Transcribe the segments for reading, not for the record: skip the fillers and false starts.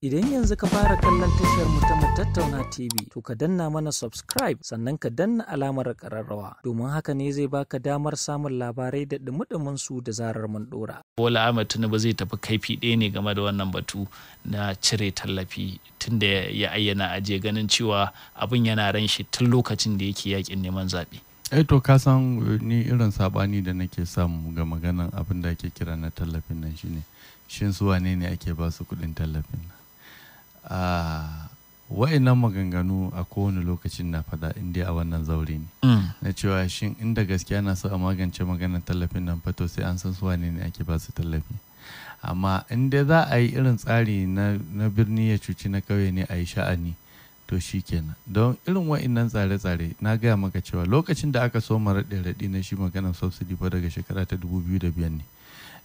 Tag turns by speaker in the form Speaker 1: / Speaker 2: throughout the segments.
Speaker 1: Idan yanzu ka fara kallon tashar mu ta Tattauna TV, to ka danna mana subscribe sannan ka danna alamar ƙararrawa. Domin haka ne zai baka damar samun labarai da dumudumin su da zarar mun dora.
Speaker 2: Bola Ahmed Tinubu zai tafi kaifi ɗaya ne game da wannan batu na cire tallafi tunda ya ayyana aje ganin cewa abin yana ran shi tun lokacin da yake yakin neman zaɓe.
Speaker 3: To ka san ni irin sabani da nake samu ga maganan abin da ake kira na tallafin nan shine shin su wane ne ake ba su kuɗin tallafin nan? Wa'annan maganganu a kowane lokacin na faɗa inda a wannan zaure ne na cewa shin inda gaskiya na so a magance maganar tallafin nan fato sai an san su wane ne ake ba su tallafi. Amma inda za a yi irin tsari na birni ya cuci na kauye ne a yi sha'ani, to shi kenan. Don irin wa'innan tsare-tsare na gaya maka cewa lokacin da aka so raɗe-raɗi na shi maganar subsidy fa daga shekara ta 2005 ne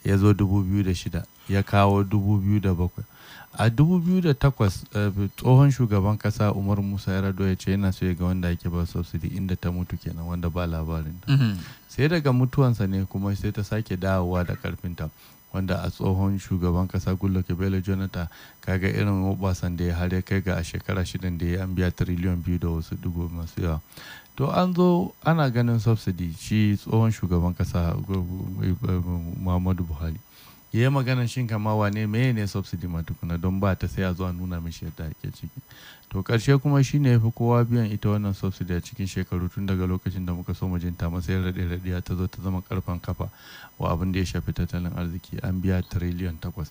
Speaker 3: ya zo 2006 ya kawo 2007. A 2008 tsohon shugaban kasa Umar Musa Yar'adua ya ce yana so ya ga wanda ake ba subsidy inda ta mutu kenan, wanda ba labarin ta. Sai daga mutuwansa ne kuma sai ta sake dawowa da karfinta, wanda a tsohon shugaban kasa Goodluck Ebele Jonathan kaga irin wabasan da ya har ya kai ga a shekara 6 da ya an biya tiriliyon 2 da wasu dubu masu yawa. To an zo ana ganin subsidy, shi tsohon shugaban kasa Muhammadu Buhari ya yi maganar shin kama wane meye ne subsidy ma tukuna, don ba ta sai a zuwa nuna mishi yadda ake ciki. To karshe kuma shi ne ya fi kowa biyan ita wannan subsidy a cikin shekaru tun daga lokacin da muka so mu jinta matsayin raɗe-raɗe ta zo ta zama karfan kafa wa abin da ya shafi tattalin arziki, an biya tiriliyon 8.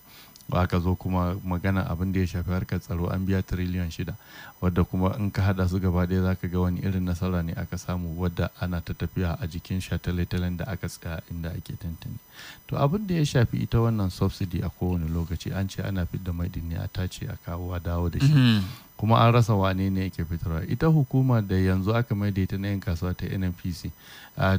Speaker 3: Aka zo kuma magana abin da ya shafi harkar tsaro an biya tiriliyon 6, wadda kuma in ka hada su gaba ɗaya zaka ga wani irin nasara ne aka samu, wadda ana ta tafiya a jikin shataletalen da aka tsaya inda ake tantane. To abin da ya shafi ita wannan subsidy a kowane lokaci an ce ana fidda mai ne a tace a kawo a dawo da shi, kuma an rasa wane ne yake fitarwa. Ita hukuma da yanzu aka maida ita na 'yan kasuwa ta NNPC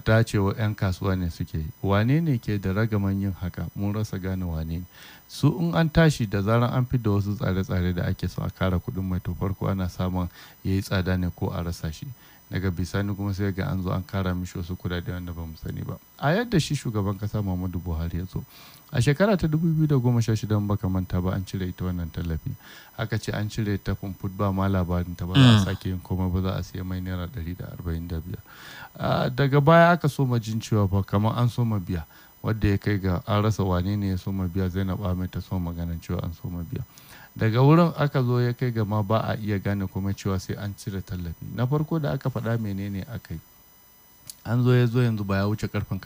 Speaker 3: ta ce wa 'yan kasuwa ne suke, wane ne ke da ragaman yin haka, mun rasa gane wane ne su. In an tashi da zaran an fi da wasu tsare-tsare da ake so a kara kuɗin mai, to farko ana samun ya yi tsada ne ko a rasa shi, daga bisani kuma sai ga an zo an kara mishi wasu kudade wanda ba mu sani ba. A yadda shi shugaban kasa Muhammadu Buhari ya zo a shekara ta 2016 baka manta ba, an cire ita wannan tallafi, aka ce an cire ta fumfut ba ma labarin ta, ba za a sake yin komai ba, za a siya mai naira 145. Daga baya aka soma jin cewa fa kamar an soma biya, wadda ya kai ga an rasa wane ne ya soma biya. Zainab Ahmed ta soma maganin cewa an soma biya. Daga wurin aka zo ya kai ga ma ba a iya gane kuma cewa sai an cire tallafi. Na farko da aka faɗa menene aka yi, an zo yanzu ba ya wuce karfin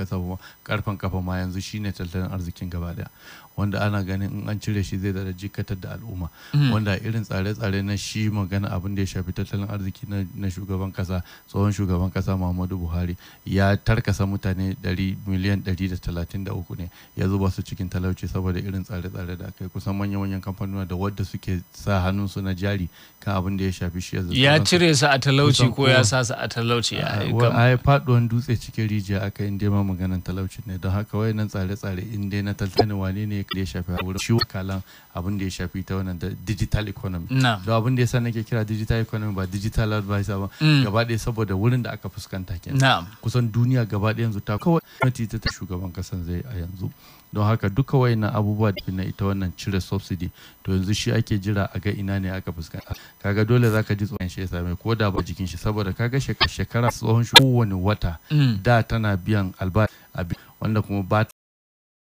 Speaker 3: kafa ma yanzu shine tattalin arzikin gaba daya, wanda ana ganin in an cire shi zai da jikatar da al'umma, wanda irin tsare-tsare na shi magana abin da ya shafi tattalin arziki na shugaban kasa, tsohon shugaban kasa Muhammadu Buhari ya tarkasa mutane miliyan 133 ne ya zuba su cikin talauci saboda irin tsare-tsare da aka yi. Kusan manyan kamfanuna da wadda suke sa hannunsu na jari kan abin da ya shafi shi
Speaker 2: ya cire su a talauci ko ya sa su a talauci
Speaker 3: a faɗuwan dutse cikin rijiya aka yi ma maganan talauci ne. Don haka wayannan tsare-tsare in dai na tattalin wane ne da ya shafi wurin shi kalan abin da ya shafi ta wannan da digital economy. Don abin da ya sa nake kira digital economy ba digital advisor ba, gaba ɗaya saboda wurin da aka fuskanta kenan. Kusan duniya gaba ɗaya yanzu ta kawai gwamnati ta shugaban kasan zai a yanzu. Don haka duka wayannan abubuwa da na ita wannan cire subsidy, to yanzu shi ake jira a ga ina ne aka fuskanta. Kaga dole zaka ji tsoron shi ya same ko da ba jikin shi, saboda kaga shekara tsohon shi kowane wata da tana biyan albashi wanda kuma ba